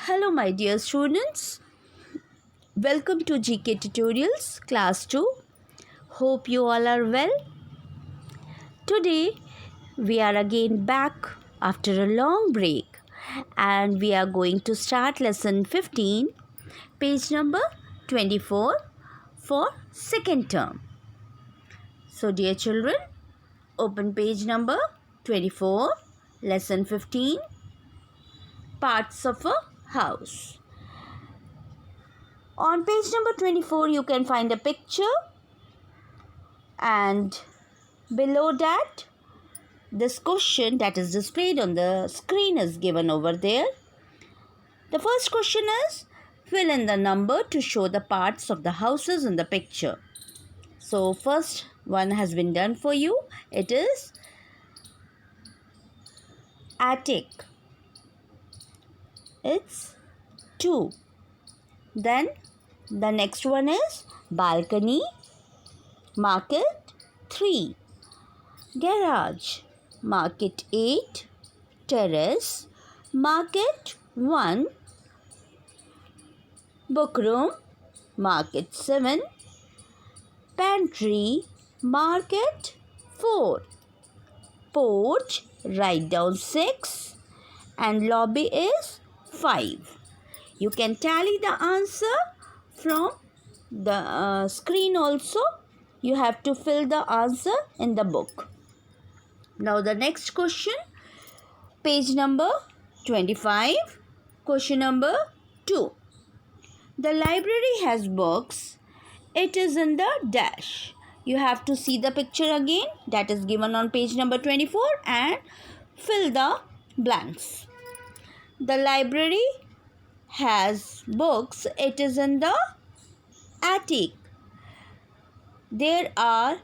Hello, my dear students. Welcome to GK Tutorials Class 2. Hope you all are well. Today, we are again back after a long break and we are going to start lesson 15, page number 24 for second term. So, dear children, open page number 24, lesson 15, parts of a house. On page number 24, you can find a picture, and below that, this question that is displayed on the screen is given over there. The first question is, fill in the number to show the parts of the houses in the picture. So, first one has been done for you. It is attic. It's 2. Then the next one is balcony. Mark it 3. Garage. Mark it 8. Terrace. Mark it 1. Book room. Mark it 7. Pantry. Mark it 4. Porch. Write down 6. And lobby is 5. You can tally the answer from the screen also. You have to fill the answer in the book. Now the next question, page number 25, question number 2. The library has books. It is in the dash. You have to see the picture again that is given on page number 24 and fill the blanks. The library has books. It is in the attic. There are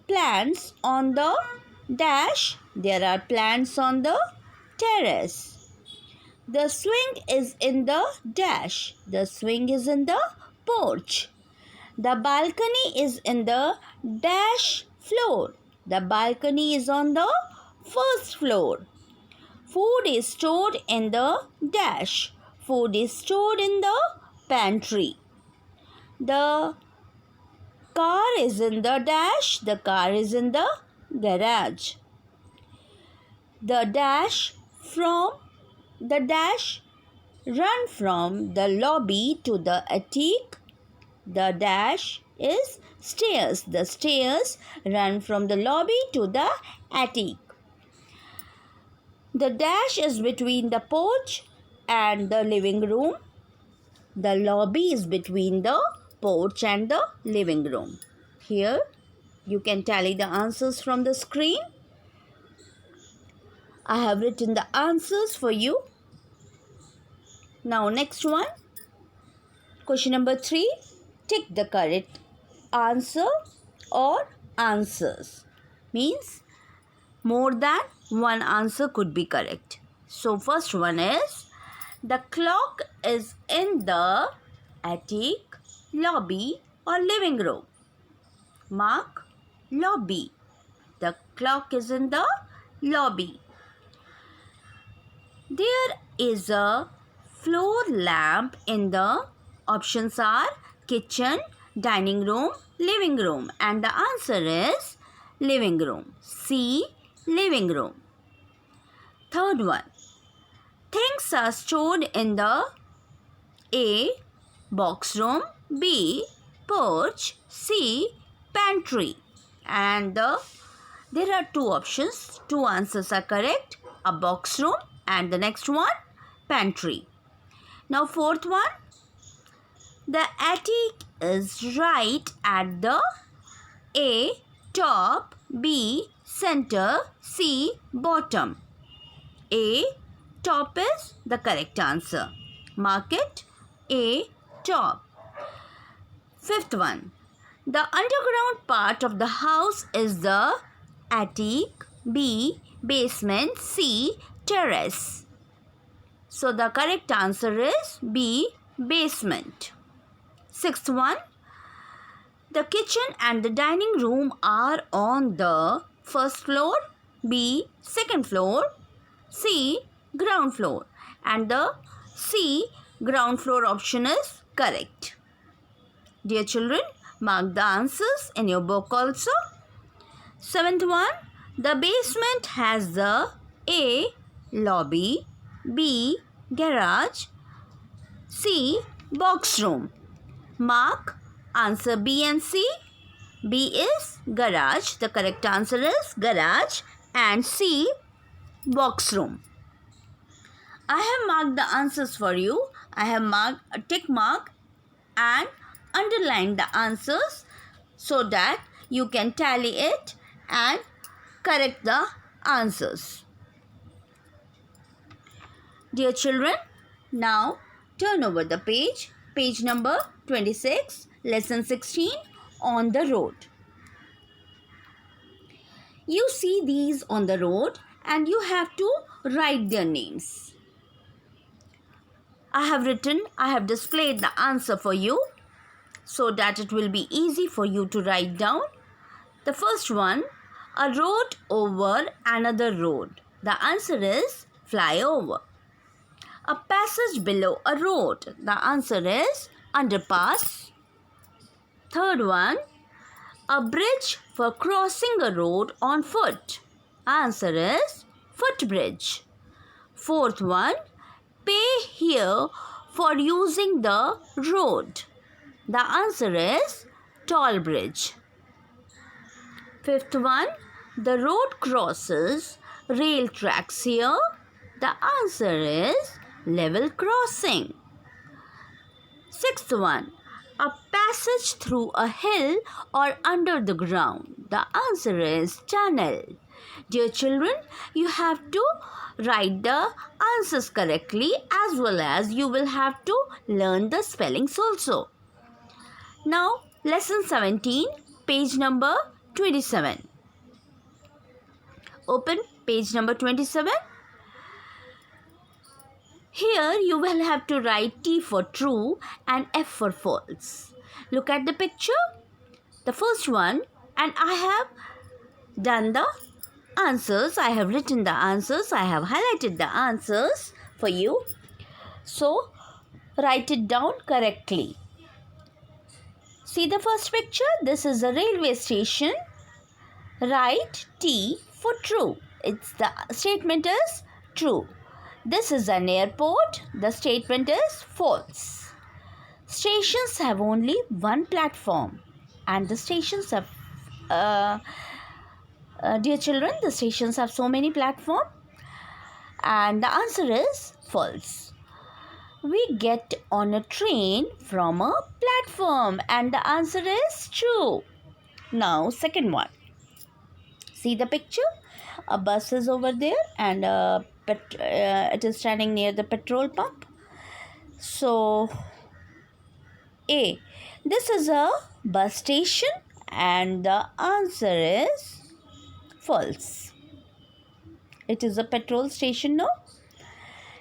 plants on the dash. There are plants on the terrace. The swing is in the dash. The swing is in the porch. The balcony is in the dash floor. The balcony is on the first floor. Food is stored in the dash. Food is stored in the pantry. The car is in the dash. The car is in the garage. The dash run from the lobby to the attic. The dash is stairs. The stairs run from the lobby to the attic. The dash is between the porch and the living room. The lobby is between the porch and the living room. Here you can tally the answers from the screen. I have written the answers for you. Now next one, question number 3. Tick the correct answer or answers. Means more than one answer could be correct. So first one is, the clock is in the attic, lobby or living room. Mark lobby. The clock is in the lobby. There is a floor lamp in the options are kitchen, dining room, living room, and the answer is living room. C, living room. Third one, things are stored in the A, box room, B, porch, C, pantry. And there are two options. Two answers are correct. A box room and the next one, pantry. Now fourth one, the attic is right at the A, top, B, center, C, bottom. A, top is the correct answer. Mark it A, top. Fifth one, the underground part of the house is the attic, B, basement, C, terrace. So the correct answer is B, basement. Sixth one, the kitchen and the dining room are on the first floor, B, second floor, C, ground floor, and the C. Ground floor option is correct. Dear children, mark the answers in your book also. 7th one, the basement has the A. Lobby, B. Garage, C. Box room. Mark answer B and C. B is garage. The correct answer is garage. And C. Box room. I have marked the answers for you. I have marked a tick mark and underlined the answers so that you can tally it and correct the answers. Dear children, now turn over the page. Page number 26, lesson 16, on the road. You see these on the road and you have to write their names. I have displayed the answer for you so that it will be easy for you to write down. The first one, a road over another road. The answer is flyover. A passage below a road. The answer is underpass. Third one, a bridge for crossing a road on foot. Answer is footbridge. Fourth one, pay here for using the road. The answer is toll bridge. Fifth one, the road crosses rail tracks here. The answer is level crossing. Sixth one, a passage through a hill or under the ground. The answer is tunnel. Dear children, you have to write the answers correctly as well as you will have to learn the spellings also. Now, lesson 17, page number 27. Open page number 27. Here you will have to write T for true and F for false. Look at the picture. The first one, and I have done the answers. I have written the answers. I have highlighted the answers for you. So, write it down correctly. See the first picture. This is a railway station. Write T for true. The statement is true. This is an airport. The statement is false. Stations have only one platform. And the stations have, dear children, the stations have so many platforms. And the answer is false. We get on a train from a platform. And the answer is true. Now, second one. See the picture? A bus is over there and it is standing near the petrol pump. So, A. This is a bus station and the answer is false. It is a petrol station, no?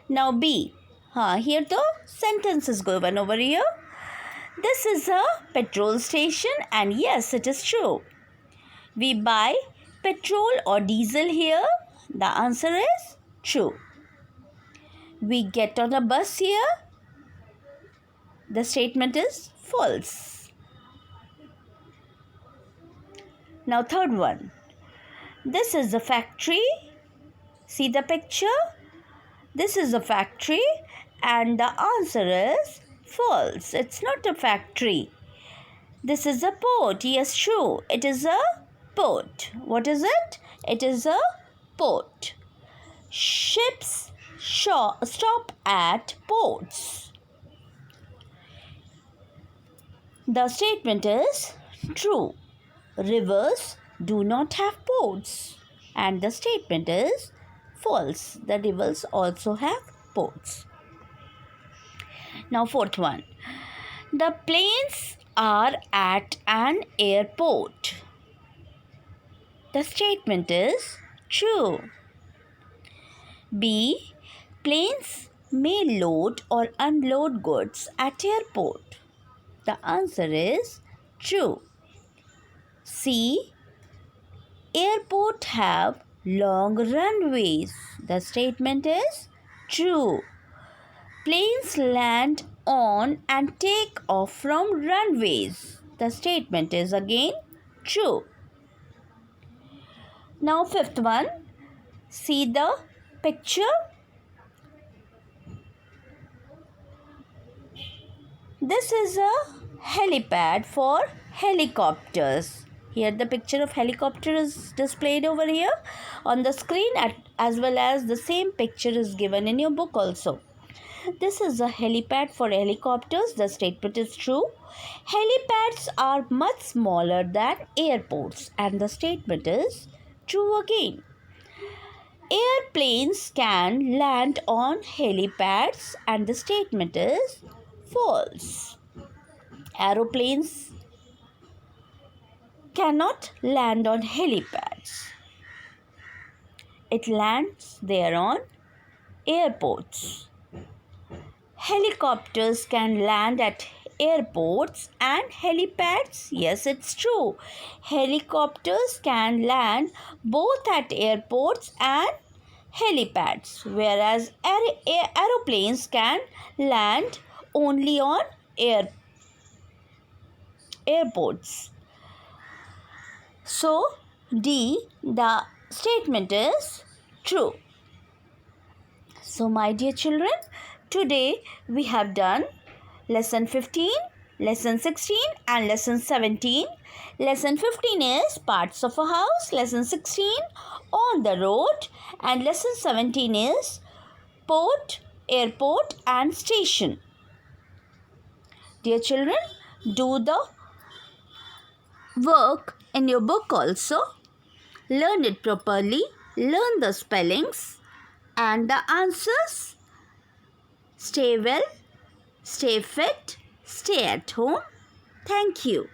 Now, B. Here the sentence is given over here. This is a petrol station and yes, it is true. We buy petrol or diesel here. The answer is true. We get on a bus here. The statement is false. Now third one. This is a factory. See the picture? This is a factory and the answer is false. It's not a factory. This is a port. Yes, true. It is a port. What is it? It is a port. Ships stop at ports. The statement is true. Rivers do not have ports. And the statement is false. The rivers also have ports. Now fourth one. The planes are at an airport. The statement is true. B. Planes may load or unload goods at airport. The answer is true. C. Airport have long runways. The statement is true. Planes land on and take off from runways. The statement is again true. Now fifth one. See the picture. This is a helipad for helicopters. Here the picture of helicopter is displayed over here on the screen, as well as the same picture is given in your book also. This is a helipad for helicopters. The statement is true. Helipads are much smaller than airports, and the statement is true again. Airplanes can land on helipads, and the statement is false. Aeroplanes cannot land on helipads. It lands there on airports. Helicopters can land at airports and helipads. Yes, it's true. Helicopters can land both at airports and helipads, whereas aeroplanes can land only on airports. So, D, the statement is true. So, my dear children, today we have done lesson 15, lesson 16 and lesson 17. Lesson 15 is parts of a house, lesson 16 on the road, and lesson 17 is port, airport and station. Dear children, do the work in your book also. Learn it properly, learn the spellings and the answers. Stay well, stay fit, stay at home. Thank you.